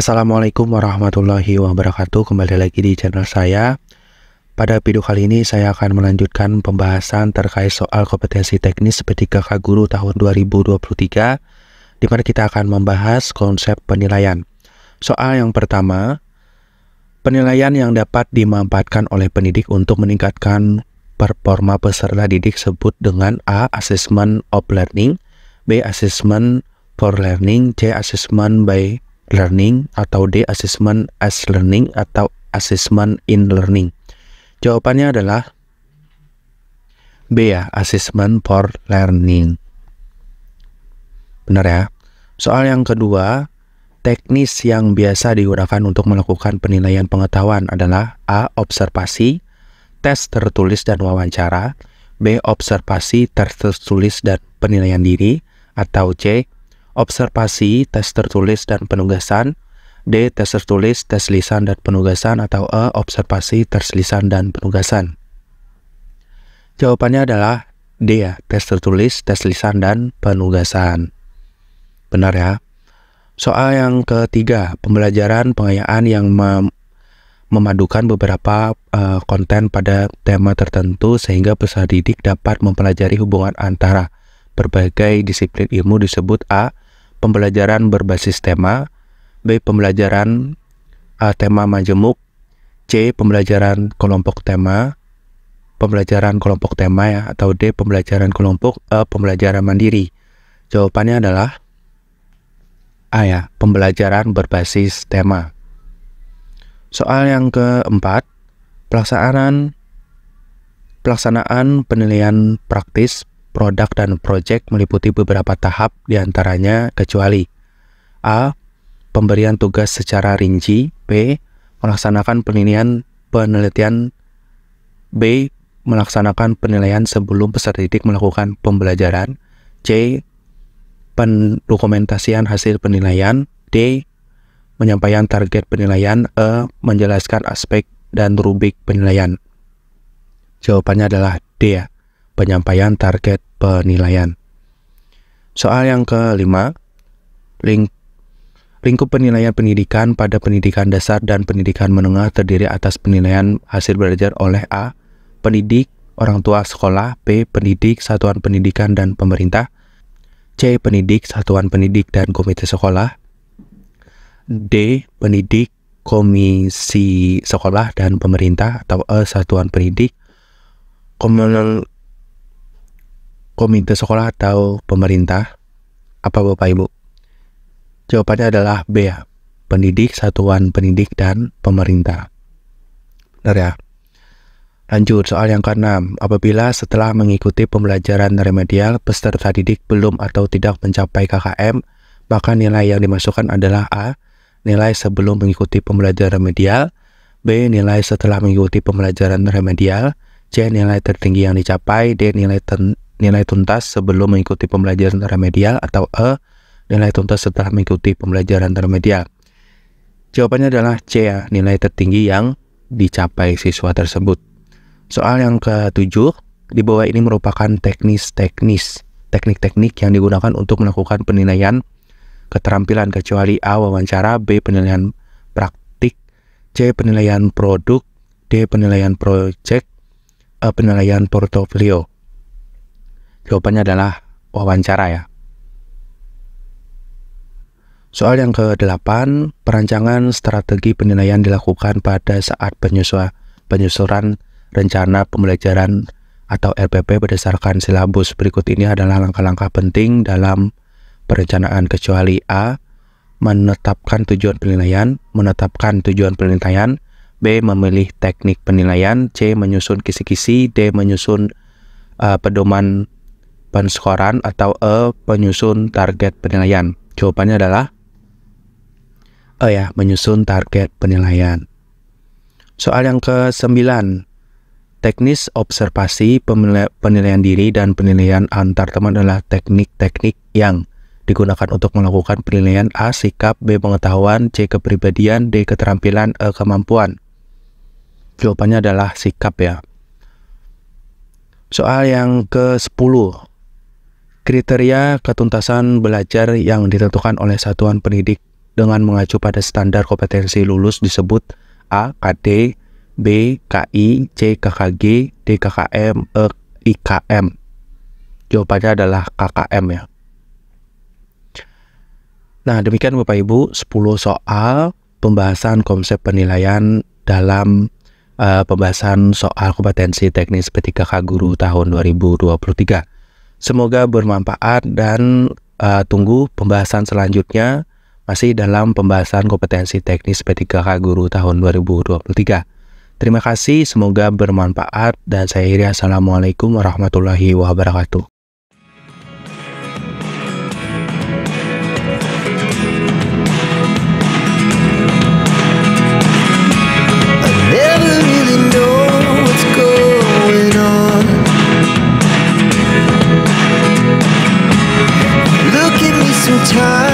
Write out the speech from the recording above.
Assalamualaikum warahmatullahi wabarakatuh. Kembali lagi di channel saya. Pada video kali ini saya akan melanjutkan pembahasan terkait soal kompetensi teknis PTKK Guru tahun 2023, di mana kita akan membahas konsep penilaian. Soal yang pertama, penilaian yang dapat dimanfaatkan oleh pendidik untuk meningkatkan performa peserta didik sebut dengan A. Assessment of learning, B. Assessment for learning, C. Assessment by learning, atau D. Assessment as learning, atau assessment in learning. Jawabannya adalah B ya, assessment for learning. Benar ya. Soal yang kedua, teknis yang biasa digunakan untuk melakukan penilaian pengetahuan adalah A. Observasi, tes tertulis dan wawancara, B. Observasi, tes tertulis dan penilaian diri, atau C. Observasi, tes tertulis dan penugasan, D. Tes tertulis, tes lisan dan penugasan, atau E. Observasi, tes lisan dan penugasan. Jawabannya adalah D ya, tes tertulis, tes lisan dan penugasan. Benar ya. Soal yang ketiga, pembelajaran pengayaan yang memadukan beberapa konten pada tema tertentu sehingga peserta didik dapat mempelajari hubungan antara berbagai disiplin ilmu disebut A. Pembelajaran berbasis tema, B. Pembelajaran tema majemuk, C. Pembelajaran kelompok tema ya, atau D. Pembelajaran kelompok, pembelajaran mandiri. Jawabannya adalah A ya, pembelajaran berbasis tema. Soal yang keempat, pelaksanaan penilaian praktis produk dan proyek meliputi beberapa tahap, diantaranya kecuali A. Pemberian tugas secara rinci, B. Melaksanakan penelitian, B. Melaksanakan penilaian sebelum peserta didik melakukan pembelajaran, C. Pendokumentasian hasil penilaian, D. Penyampaian target penilaian, E. Menjelaskan aspek dan rubrik penilaian. Jawabannya adalah D ya, penyampaian target penilaian. Soal yang kelima, lingkup penilaian pendidikan pada pendidikan dasar dan pendidikan menengah terdiri atas penilaian hasil belajar oleh A. Pendidik, orang tua sekolah, B. Pendidik, satuan pendidikan dan pemerintah, C. Pendidik, satuan pendidik dan komite sekolah, D. Pendidik, komisi sekolah dan pemerintah, atau E. Satuan pendidik, komite sekolah atau pemerintah. Apa Bapak Ibu? Jawabannya adalah B ya, pendidik, satuan pendidik dan pemerintah. Benar ya. Lanjut, soal yang keenam. Apabila setelah mengikuti pembelajaran remedial peserta didik belum atau tidak mencapai KKM, maka nilai yang dimasukkan adalah A. Nilai sebelum mengikuti pembelajaran remedial, B. Nilai setelah mengikuti pembelajaran remedial, C. Nilai tertinggi yang dicapai, D. Nilai tuntas sebelum mengikuti pembelajaran remedial, atau E. Nilai tuntas setelah mengikuti pembelajaran remedial. Jawabannya adalah C ya, nilai tertinggi yang dicapai siswa tersebut. Soal yang ketujuh, di bawah ini merupakan teknik-teknik yang digunakan untuk melakukan penilaian keterampilan kecuali A. Wawancara, B. Penilaian praktik, C. Penilaian produk, D. Penilaian proyek, E. Penilaian portofolio. Jawabannya adalah wawancara ya. Soal yang ke-8, perancangan strategi penilaian dilakukan pada saat penyusuran rencana pembelajaran atau RPP berdasarkan silabus. Berikut ini adalah langkah-langkah penting dalam perencanaan kecuali A. Menetapkan tujuan penilaian, B. Memilih teknik penilaian, C. Menyusun kisi-kisi, D. Menyusun pedoman penskoran, atau E. Menyusun target penilaian. Jawabannya adalah E ya, menyusun target penilaian. Soal yang ke-9, teknis observasi, penilaian diri, dan penilaian antar teman adalah teknik-teknik yang digunakan untuk melakukan penilaian A. Sikap, B. Pengetahuan, C. Kepribadian, D. Keterampilan, E. Kemampuan. Jawabannya adalah sikap ya. Soal yang ke-10, kriteria ketuntasan belajar yang ditentukan oleh satuan pendidik dengan mengacu pada standar kompetensi lulus disebut A. KD, B. KI, C. KKG, D. KKM, E. IKM. Jawabannya adalah KKM ya. Nah, demikian Bapak Ibu 10 soal pembahasan konsep penilaian dalam pembahasan soal kompetensi teknis P3K Guru tahun 2023. Semoga bermanfaat dan tunggu pembahasan selanjutnya masih dalam pembahasan kompetensi teknis P3K Guru tahun 2023. Terima kasih, semoga bermanfaat dan saya akhiri. Assalamualaikum warahmatullahi wabarakatuh. Time